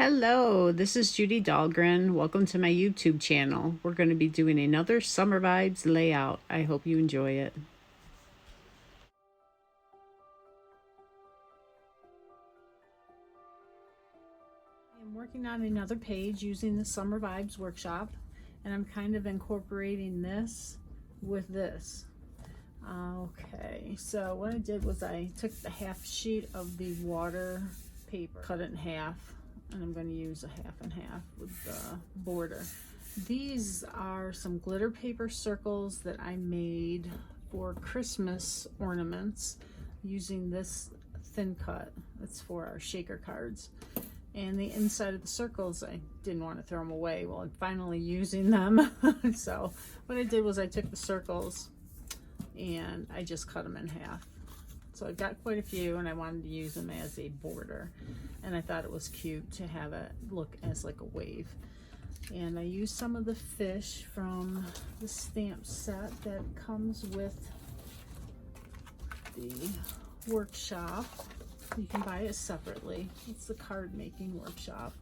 Hello, this is Judy Dahlgren. Welcome to my YouTube channel. We're going to be doing another Summer Vibes layout. I hope you enjoy it. I'm working on another page using the Summer Vibes workshop, and I'm kind of incorporating this with this. Okay, so what I did was I took the half sheet of the water paper, cut it in half, and I'm going to use a half and half with the border. These are some glitter paper circles that I made for Christmas ornaments using this thin cut. It's for our shaker cards. And the inside of the circles, I didn't want to throw them away. Well, I'm finally using them. So what I did was I took the circles and I just cut them in half. So I got quite a few and I wanted to use them as a border. And I thought it was cute to have it look as like a wave. And I used some of the fish from the stamp set that comes with the workshop. You can buy it separately. It's the card making workshop.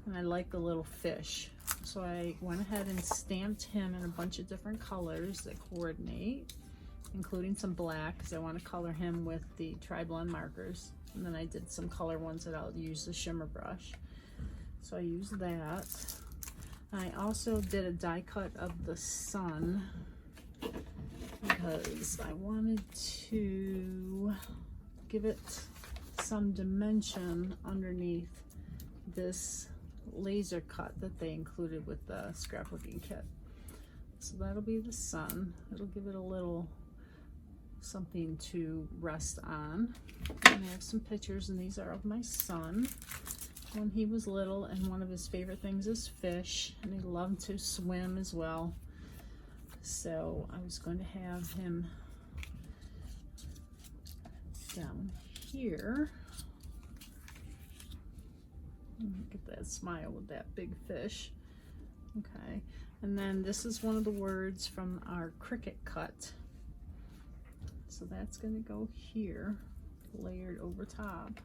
And I like the little fish. So I went ahead and stamped him in a bunch of different colors that coordinate, including some black because I want to color him with the tri-blend markers. And then I did some color ones that I'll use the shimmer brush. So I used that. I also did a die cut of the sun because I wanted to give it some dimension underneath this laser cut that they included with the scrapbooking kit. So that'll be the sun. It'll give it a little something to rest on. And I have some pictures, and these are of my son when he was little, and one of his favorite things is fish, and he loved to swim as well. So I was going to have him down here. Look at that smile with that big fish. Okay, and then this is one of the words from our cricket cut. So that's going to go here, layered over top.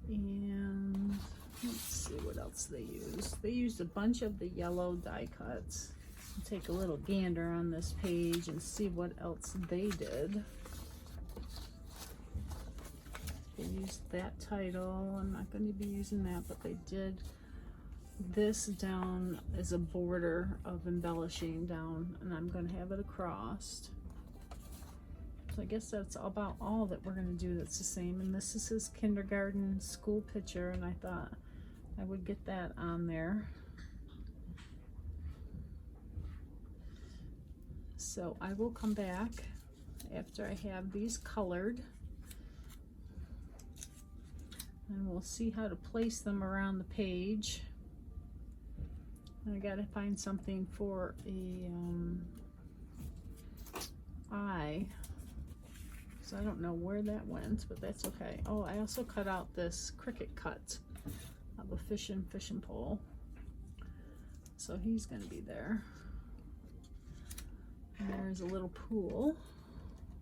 And let's see what else they used. They used a bunch of the yellow die cuts. I'll take a little gander on this page and see what else they did. They used that title. I'm not going to be using that, but they did this down as a border of embellishing down, and I'm going to have it across. So I guess that's about all that we're going to do that's the same. And this is his kindergarten school picture, and I thought I would get that on there. So I will come back after I have these colored, and we'll see how to place them around the page. I gotta find something for a eye. So I don't know where that went, but that's okay. Oh, I also cut out this cricket cut of a fishing pole. So he's gonna be there. And there's a little pool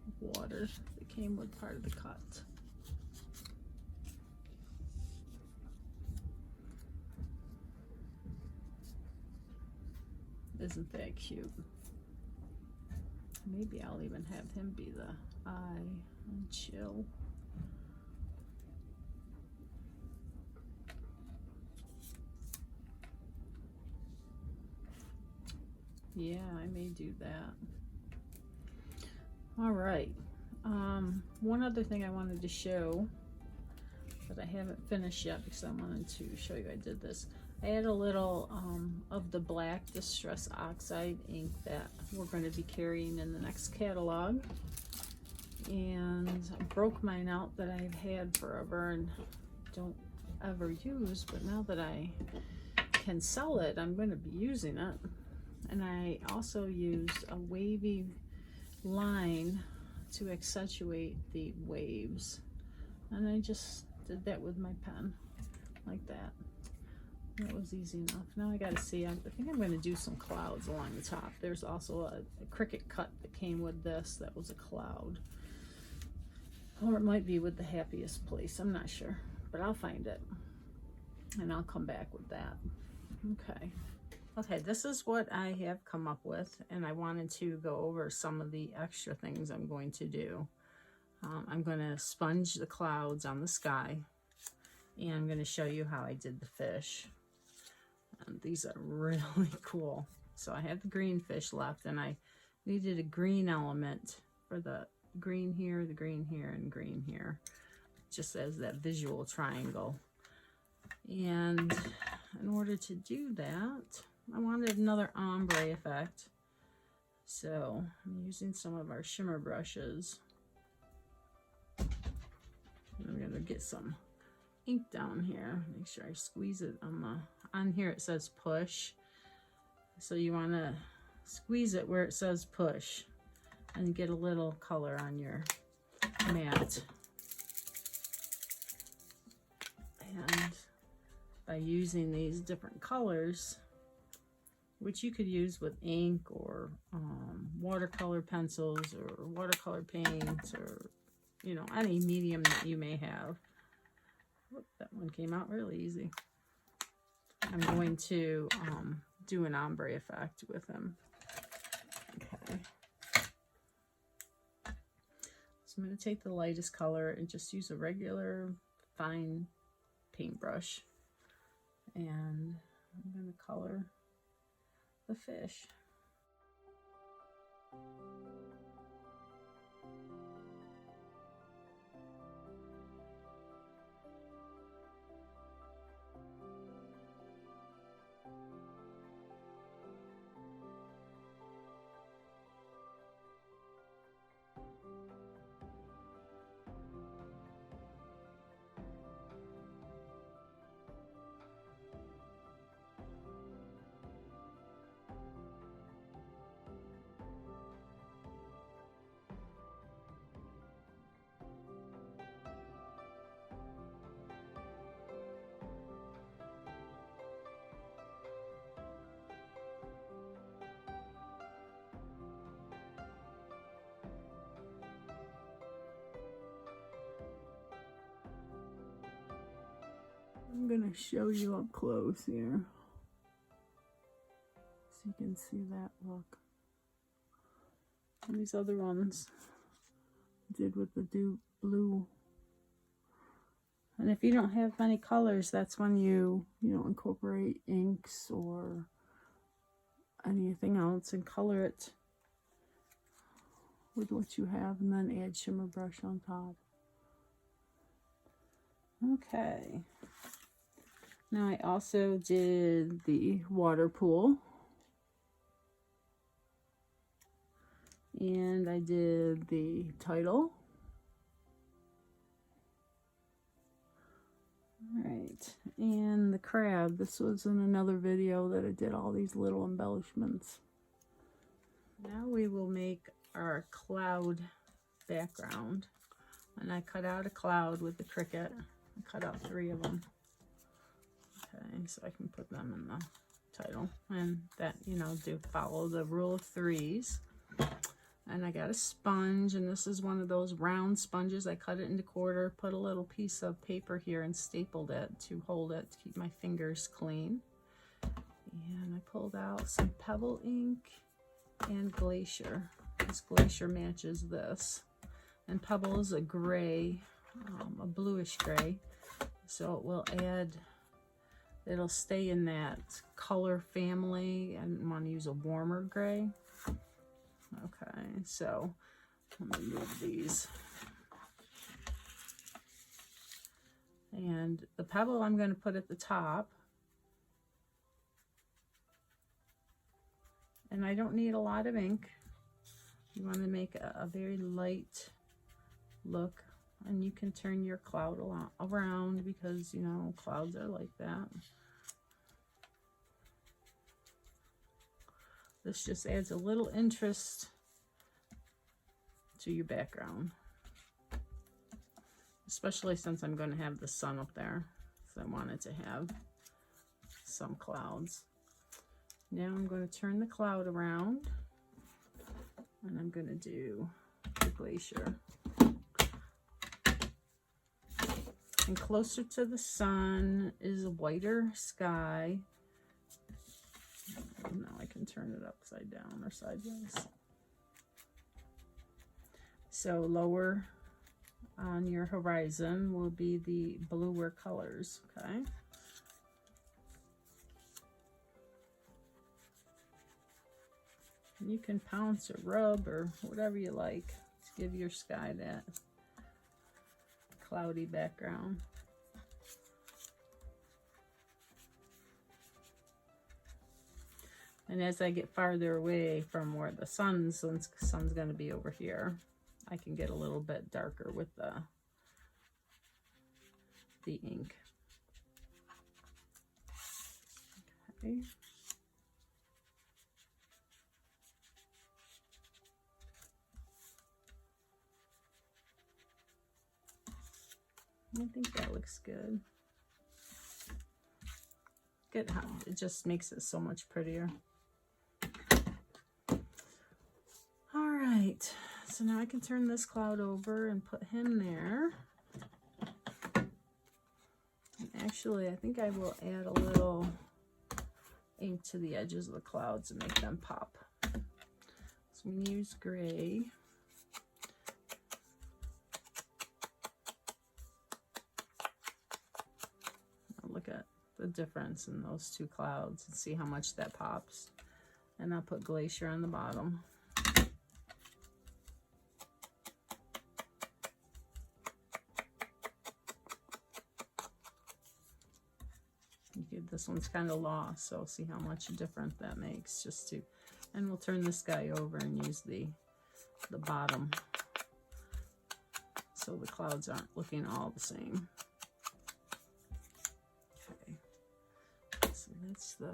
of water that came with part of the cut. Isn't that cute? Maybe I'll even have him be the eye and chill. Yeah, I may do that. All right. One other thing I wanted to show that I haven't finished yet because I wanted to show you I did this. I had a little of the black Distress Oxide ink that we're going to be carrying in the next catalog. And I broke mine out that I've had forever and don't ever use, but now that I can sell it, I'm going to be using it. And I also used a wavy line to accentuate the waves. And I just did that with my pen, like that. That was easy enough. Now I gotta see, I think I'm gonna do some clouds along the top. There's also a cricket cut that came with this that was a cloud. Or it might be with the happiest place, I'm not sure. but I'll find it and I'll come back with that. Okay, this is what I have come up with, and I wanted to go over some of the extra things I'm going to do. I'm going to sponge the clouds on the sky, and I'm going to show you how I did the fish. These are really cool. So I have the green fish left, and I needed a green element for the green here, and green here, just as that visual triangle. And in order to do that, I wanted another ombre effect. So I'm using some of our shimmer brushes. I'm going to get some ink down here. Make sure I squeeze it on here. It says push. So you want to squeeze it where it says push and get a little color on your mat. And by using these different colors, which you could use with ink or watercolor pencils or watercolor paints, or you know, any medium that you may have. Whoop, that one came out really easy. I'm going to do an ombre effect with him. Okay. So I'm going to take the lightest color and just use a regular fine paintbrush, and I'm going to color the fish. I'm going to show you up close here so you can see that look. And these other ones I did with the blue. And if you don't have many colors, that's when you incorporate inks or anything else and color it with what you have, and then add shimmer brush on top. Okay. Now I also did the water pool, and I did the title. All right, and the crab. This was in another video that I did all these little embellishments. Now we will make our cloud background, and I cut out a cloud with the Cricut. I cut out 3 of them. Okay, so I can put them in the title, and that, do follow the rule of 3s. And I got a sponge, and this is one of those round sponges. I cut it into quarter, put a little piece of paper here and stapled it to hold it to keep my fingers clean. And I pulled out some Pebble ink and Glacier. This Glacier matches this, and Pebble is a gray, a bluish gray, so it will add. It'll stay in that color family, and want to use a warmer gray. Okay, so let me move these. And the Pebble I'm going to put at the top. And I don't need a lot of ink. You want to make a very light look. And you can turn your cloud around because, clouds are like that. This just adds a little interest to your background. Especially since I'm going to have the sun up there. So I wanted to have some clouds. Now I'm going to turn the cloud around. And I'm going to do the Glacier. And closer to the sun is a whiter sky. Now I can turn it upside down or sideways. So lower on your horizon will be the bluer colors, okay? You can pounce or rub or whatever you like to give your sky that cloudy background. And as I get farther away from where the sun's going to be over here, I can get a little bit darker with the ink. Okay. I think that looks good. Good how it just makes it so much prettier. All right, so now I can turn this cloud over and put him there. And actually, I think I will add a little ink to the edges of the clouds and make them pop. So I'm going to use gray. Look at the difference in those two clouds and see how much that pops. And I'll put Glacier on the bottom. This one's kind of lost, so see how much different that makes. And we'll turn this guy over and use the bottom so the clouds aren't looking all the same. That's the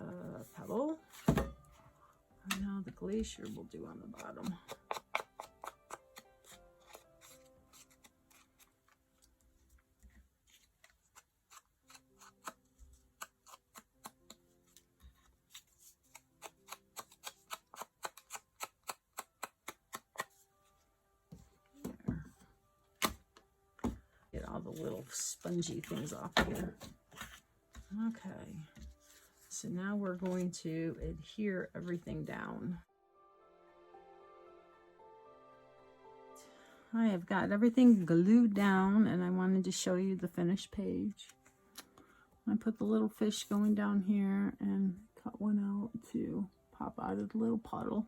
pebble. And now the Glacier will do on the bottom. There. Get all the little spongy things off here. Okay. So now we're going to adhere everything down. I have got everything glued down and I wanted to show you the finished page. I put the little fish going down here and cut one out to pop out of the little puddle.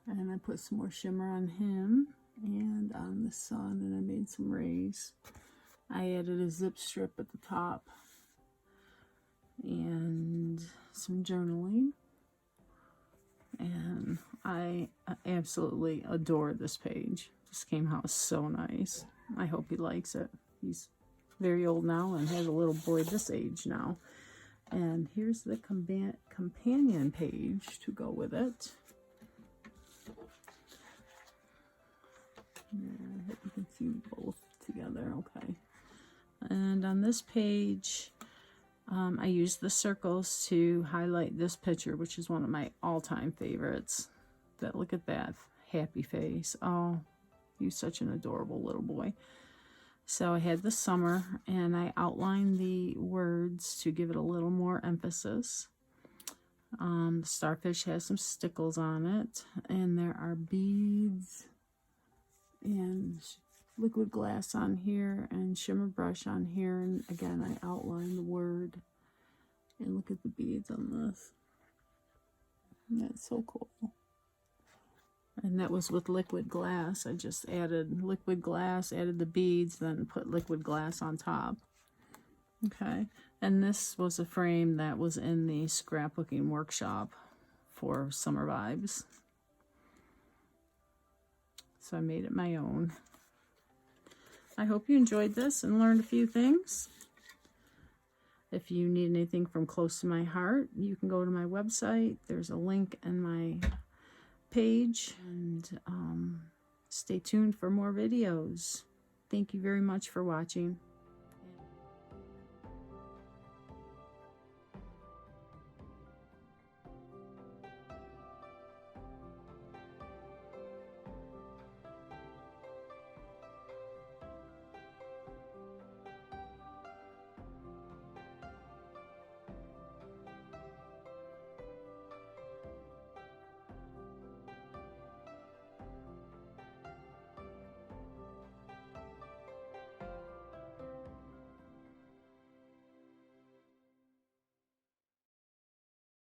And I put some more shimmer on him and on the sun, and I made some rays. I added a zip strip at the top and some journaling, and I absolutely adore this page. This came out so nice. I hope he likes it. He's very old now and has a little boy this age now. And here's the companion page to go with it. I hope you can see both together. Okay. And on this page, I used the circles to highlight this picture, which is one of my all-time favorites. Look at that happy face. Oh, he's such an adorable little boy. So I had the summer, and I outlined the words to give it a little more emphasis. The starfish has some stickles on it, and there are beads and liquid glass on here and shimmer brush on here, and again I outline the word, and look at the beads on this. That's so cool. And that was with liquid glass. I just added liquid glass, added the beads, then put liquid glass on top. Okay, and this was a frame that was in the scrapbooking workshop for Summer Vibes, so I made it my own. I hope you enjoyed this and learned a few things. If you need anything from close to my heart, you can go to my website. There's a link in my page, and stay tuned for more videos. Thank you very much for watching.